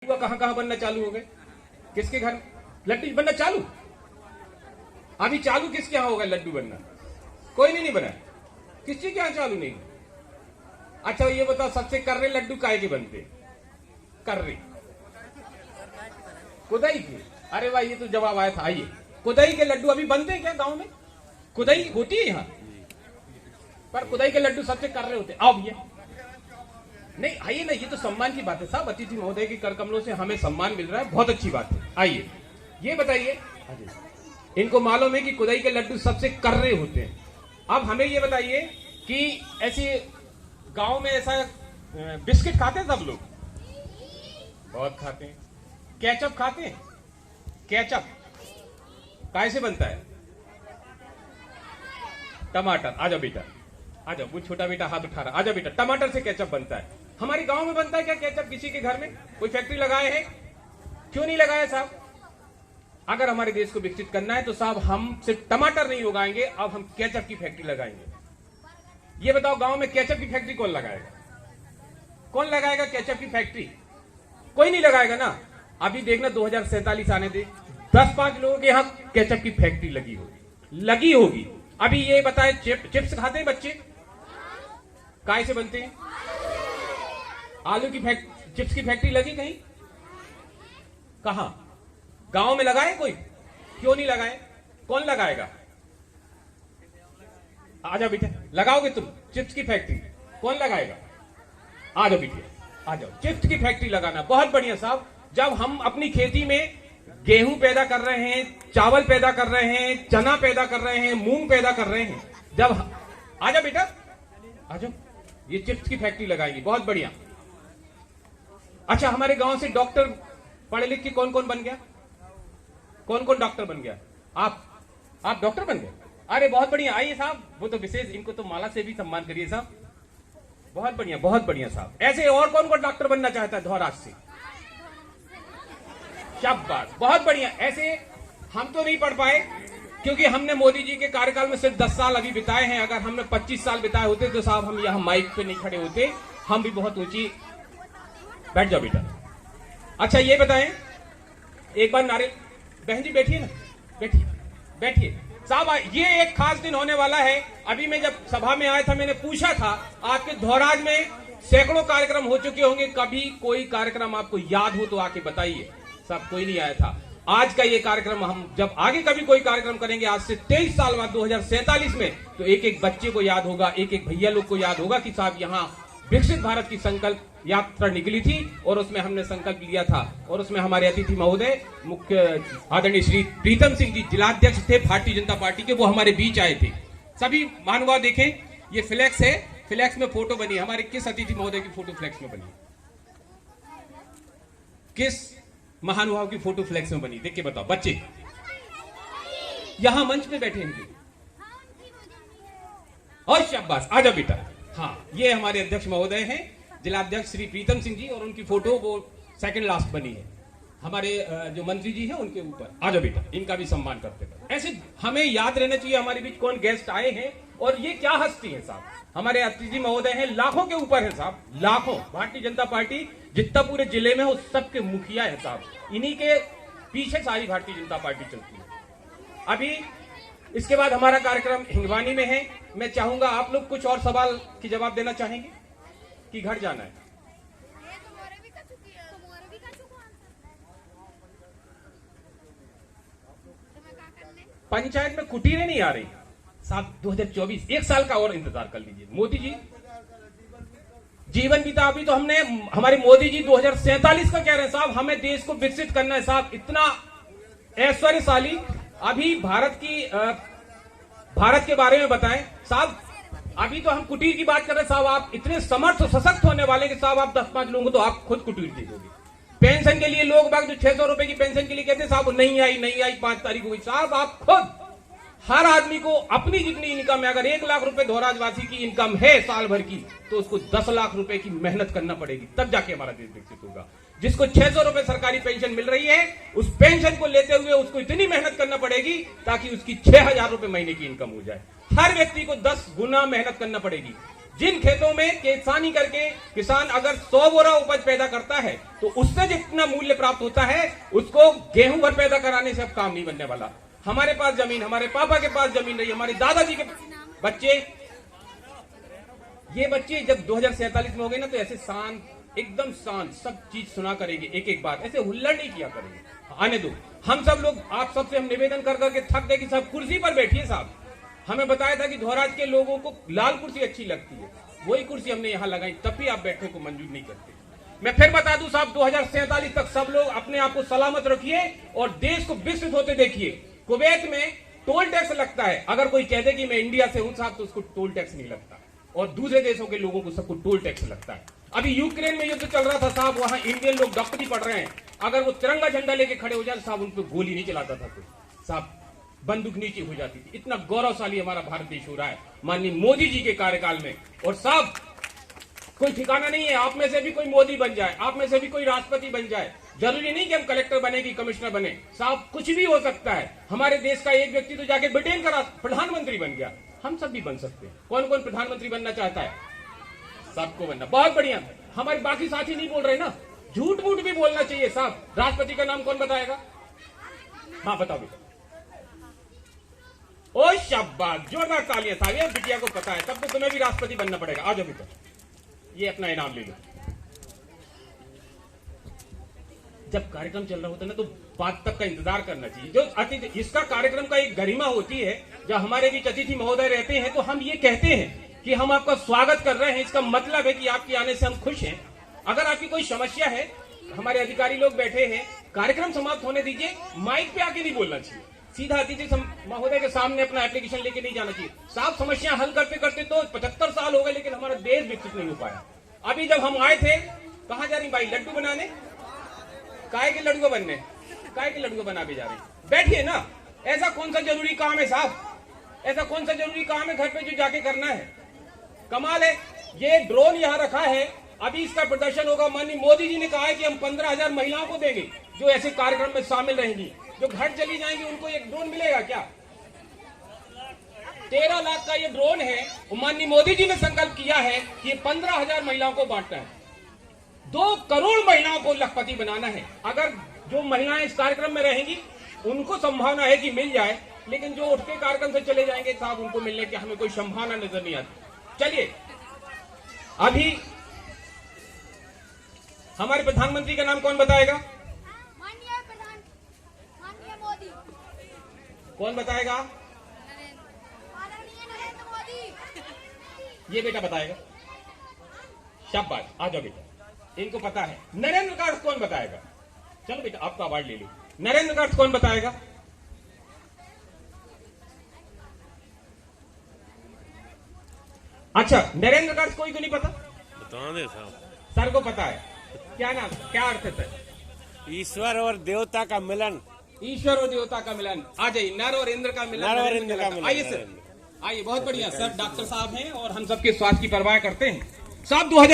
कहां कहां बनना चालू हो गए? किसके घर लड्डू बनना चालू? अभी चालू किसके यहां होगा लड्डू बनना? कोई नहीं बना। किसी के यहां चालू नहीं। अच्छा ये बताओ, सबसे कर्रे लड्डू काहे के बनते? कर्रे कुदाई के। अरे भाई ये तो जवाब आया था। आइए, कुदाई के लड्डू अभी बनते हैं क्या गांव में? कुदाई होती है यहाँ, पर कुदाई के लड्डू सबसे कर्रे होते हैं। आओ भैया, नहीं आइए ना, ये तो सम्मान की बात है साहब। अतिथि महोदय के कर कमलों से हमें सम्मान मिल रहा है, बहुत अच्छी बात है। आइए ये बताइए, इनको मालूम है कि कुदाई के लड्डू सबसे कर्रे होते हैं। अब हमें ये बताइए कि ऐसी गांव में ऐसा बिस्किट खाते हैं सब लोग? बहुत खाते हैं। केचप खाते हैं? केचप काय से बनता है? टमाटर। आ जाओ बेटा, आ जाओ। वो छोटा बेटा हाथ उठा रहा, आ जाओ बेटा। टमाटर से केचप बनता है। हमारे गांव में बनता है क्या केचप? किसी के घर में कोई फैक्ट्री लगाए है? क्यों नहीं लगाया साहब? अगर हमारे देश को विकसित करना है तो साहब हम सिर्फ टमाटर नहीं उगाएंगे, अब हम केचप की फैक्ट्री लगाएंगे। ये बताओ, गांव में केचप की फैक्ट्री कौन लगाएगा? कौन लगाएगा केचप की फैक्ट्री? कोई नहीं लगाएगा ना। अभी देखना 2047 आने दे, 10-5 लोगों के यहां केचप की फैक्ट्री लगी होगी। अभी ये बताए, चिप्स खाते हैं बच्चे? काय से बनते हैं? आलू की चिप्स की फैक्ट्री लगी कहीं? कहां? गांव में लगाए कोई? क्यों नहीं लगाए? कौन लगाएगा? आ जाओ बेटा, लगाओगे तुम चिप्स की फैक्ट्री? कौन लगाएगा? आ जाओ बेटे, आ जाओ। चिप्स की फैक्ट्री लगाना बहुत बढ़िया साहब। जब हम अपनी खेती में गेहूं पैदा कर रहे हैं, चावल पैदा कर रहे हैं, चना पैदा कर रहे हैं, मूंग पैदा कर रहे हैं, जब आ जाओ बेटा, आ जाओ, ये चिप्स की फैक्ट्री लगाएंगे, बहुत बढ़िया। अच्छा, हमारे गांव से डॉक्टर पढ़े लिख के कौन कौन बन गया? कौन कौन डॉक्टर बन गया? आप डॉक्टर बन गए? अरे बहुत बढ़िया। आइए साहब, वो तो विशेष, इनको तो माला से भी सम्मान करिए साहब। बहुत बढ़िया साहब। ऐसे और कौन कौन डॉक्टर बनना चाहता है धौराज से? शाबाश, बहुत बढ़िया। ऐसे हम तो नहीं पढ़ पाए क्योंकि हमने मोदी जी के कार्यकाल में सिर्फ 10 साल अभी बिताए हैं। अगर हमने 25 साल बिताए होते तो साहब हम यहां माइक पे नहीं खड़े होते, हम भी बहुत ऊंची। बैठ जाओ बेटा। अच्छा ये बताएं, एक बार नारे, बहन जी बैठिए ना, बैठिए साहब। ये एक खास दिन होने वाला है। अभी मैं जब सभा में आया था, मैंने पूछा था आपके धौराज में सैकड़ों कार्यक्रम हो चुके होंगे, कभी कोई कार्यक्रम आपको याद हो तो आके बताइए। सब कोई नहीं आया था। आज का ये कार्यक्रम हम जब आगे कभी कोई कार्यक्रम करेंगे, आज से 23 साल बाद 2047 में, तो एक एक बच्चे को याद होगा, एक एक भैया लोग को याद होगा कि साहब यहाँ विकसित भारत की संकल्प यात्रा निकली थी और उसमें हमने संकल्प लिया था। और उसमें हमारे अतिथि महोदय मुख्य आदरणीय श्री प्रीतम सिंह जी जिलाध्यक्ष थे भारतीय जनता पार्टी के, वो हमारे बीच आए थे। सभी महानुभाव देखें, ये फ्लैक्स है, फ्लैक्स में फोटो बनी। हमारे किस अतिथि महोदय की फोटो फ्लैक्स में बनी? किस महानुभाव की फोटो फ्लैक्स में बनी? देख के बताओ बच्चे, यहां मंच पे बैठे हैं। और शाबाश, आ जाओ बेटा। हाँ, ये हमारे अध्यक्ष महोदय हैं, जिलाध्यक्ष श्री प्रीतम सिंह जी, और उनकी फोटो वो सेकंड लास्ट बनी है। हमारे जो मंत्री जी हैं उनके ऊपर। आ जाओ बेटा, इनका भी सम्मान करते हैं। ऐसे हमें याद रहना चाहिए हमारे बीच कौन गेस्ट आए हैं और ये क्या हस्ती है साहब। हमारे अतिथि महोदय हैं, लाखों के ऊपर है साहब, लाखों। भारतीय जनता पार्टी जितना पूरे जिले में उस सबके मुखिया है साहब। इन्हीं के पीछे सारी भारतीय जनता पार्टी चलती है। अभी इसके बाद हमारा कार्यक्रम हिंगवानी में है। मैं चाहूंगा आप लोग कुछ और सवाल की जवाब देना चाहेंगे कि घर जाना है? पंचायत में कुटीरें नहीं आ रही साहब। 2024 एक साल का और इंतजार कर लीजिए। मोदी जी जीवन बीता, अभी तो हमने, हमारे मोदी जी 2047 का कह रहे हैं साहब, हमें देश को विकसित करना है साहब। इतना ऐश्वर्यशाली। अभी भारत के बारे में बताएं साहब। अभी तो हम कुटीर की बात कर रहे हैं साहब। आप इतने समर्थ और सशक्त होने वाले कि साहब आप 10-5 लोगों को तो आप खुद कुटीर दे दोगे। पेंशन के लिए लोग बाग जो 600 रुपए की पेंशन के लिए कहते हैं साहब नहीं आई 5 तारीख को गई। साहब आप खुद, हर आदमी को अपनी जितनी इनकम है, अगर 1 लाख रुपए धौराजवासी की इनकम है साल भर की, तो उसको 10 लाख रुपए की मेहनत करना पड़ेगी, तब जाके हमारा देश विकसित होगा। जिसको 600 रुपए सरकारी पेंशन मिल रही है, उस पेंशन को लेते हुए उसको इतनी मेहनत करना पड़ेगी ताकि उसकी 6000 रुपए महीने की इनकम हो जाए। हर व्यक्ति को 10 गुना मेहनत करना पड़ेगी। जिन खेतों में किसानी करके किसान अगर 100 बोरा उपज पैदा करता है तो उससे जितना मूल्य प्राप्त होता है उसको गेहूं भर पैदा कराने से अब काम नहीं बनने वाला। हमारे पास जमीन, हमारे पापा के पास जमीन रही, हमारे दादाजी के बच्चे, ये बच्चे जब 2047 में हो गए ना तो ऐसे शांत, एकदम शांत, सब चीज सुना करेंगे, एक एक बात, ऐसे हुल्लड़ नहीं किया करेंगे। आने दो, हम सब लोग, आप सबसे हम निवेदन कर करके थक गए कि सब कुर्सी पर बैठिए साहब। हमें बताया था कि धोराज के लोगों को लाल कुर्सी अच्छी लगती है, वही कुर्सी हमने यहाँ लगाई, तब भी आप बैठने को मंजूर नहीं करते। मैं फिर बता दूं साहब, 2047 तक सब लोग अपने आप को सलामत रखिए और देश को विकसित होते देखिए। कुवैत में टोल टैक्स लगता है, अगर कोई कहते कि मैं इंडिया से हूं साहब तो उसको टोल टैक्स नहीं लगता, और दूसरे देशों के लोगों को सबको टोल टैक्स लगता है। अभी यूक्रेन में युद्ध चल रहा था साहब, वहां इंडियन लोग डॉक्टरी पढ़ रहे हैं, अगर वो तिरंगा झंडा लेके खड़े हो जाए साहब, उन पर गोली नहीं चलाता था कोई साहब, बंदूक नीचे हो जाती थी। इतना गौरवशाली हमारा भारत देश हो रहा है माननीय मोदी जी के कार्यकाल में। और साहब कोई ठिकाना नहीं है, आप में से भी कोई मोदी बन जाए, आप में से भी कोई राष्ट्रपति बन जाए, जरूरी नहीं कि हम कलेक्टर बने कि कमिश्नर बने साहब, कुछ भी हो सकता है। हमारे देश का एक व्यक्ति तो जाके ब्रिटेन का प्रधानमंत्री बन गया, हम सब भी बन सकते हैं। कौन कौन प्रधानमंत्री बनना चाहता है? सबको बनना, बहुत बढ़िया। हमारे बाकी साथी नहीं बोल रहे ना, झूठ मूठ भी बोलना चाहिए साहब। राष्ट्रपति का नाम कौन बताएगा? हाँ बताओ बेटा। ओ शाबाश, जोरदार तालियां साहब, ये बिटिया को पता है, तब तो तुम्हें भी राष्ट्रपति बनना पड़ेगा। आ जाओ बेटा, ये अपना इनाम ले लो। जब कार्यक्रम चल रहा होता है ना तो बात तक का इंतजार करना चाहिए। जो अतिथि, इसका कार्यक्रम का एक गरिमा होती है, जब हमारे बीच अतिथि महोदय रहते हैं तो हम ये कहते हैं कि हम आपका स्वागत कर रहे हैं, इसका मतलब है कि आपके आने से हम खुश हैं। अगर आपकी कोई समस्या है, हमारे अधिकारी लोग बैठे हैं, कार्यक्रम समाप्त होने दीजिए, माइक पे आके नहीं बोलना चाहिए, सीधा अतिथि महोदय के सामने अपना एप्लीकेशन लेके नहीं जाना चाहिए। साफ समस्या हल करते करते तो 75 साल हो गए, लेकिन हमारा देश विकसित नहीं हो पाया। अभी जब हम आए थे, कहाँ जा रही भाई? लड्डू बनाने? काय के लड्डू बनने? काय के लड्डू बना के जा रही? बैठिए ना, ऐसा कौन सा जरूरी काम है साहब? ऐसा कौन सा जरूरी काम है घर पे जो जाके करना है? कमाल है। ये ड्रोन यहाँ रखा है, अभी इसका प्रदर्शन होगा। माननीय मोदी जी ने कहा है कि हम 15,000 महिलाओं को देंगे जो ऐसे कार्यक्रम में शामिल रहेंगी, जो घर चली जाएंगी उनको एक ड्रोन मिलेगा। क्या 13 लाख का ये ड्रोन है? माननीय मोदी जी ने संकल्प किया है कि 15,000 महिलाओं को बांटना है, 2 करोड़ महिलाओं को लखपति बनाना है। अगर जो महिलाएं इस कार्यक्रम में रहेंगी उनको संभावना है कि मिल जाए, लेकिन जो उठ के कार्यक्रम से चले जाएंगे साहब, उनको मिलने की हमें कोई संभावना नजर नहीं आती। चलिए, अभी हमारे प्रधानमंत्री का नाम कौन बताएगा? माननीय मोदी। कौन बताएगा? नरेंद्र मोदी। ये बेटा बताएगा। शाबाश, आ जाओ बेटा, इनको पता है। नरेंद्र का अर्थ कौन बताएगा? चलो बेटा, आपका अवार्ड ले लो। नरेंद्र का अर्थ कौन बताएगा? अच्छा, नरेंद्र का अर्थ कोई को नहीं पता? बता दे साहब। सर को पता है। क्या नाम, क्या अर्थ है सर? ईश्वर और देवता का मिलन। ईश्वर और देवता का मिलन। आ जाइए, नर और इंद्र का मिलन। नर और इंद्र का मिलन। आइए सर, आइए, बहुत बढ़िया। सर डॉक्टर साहब हैं और हम सबके स्वास्थ्य की परवाह करते हैं साहब। 2000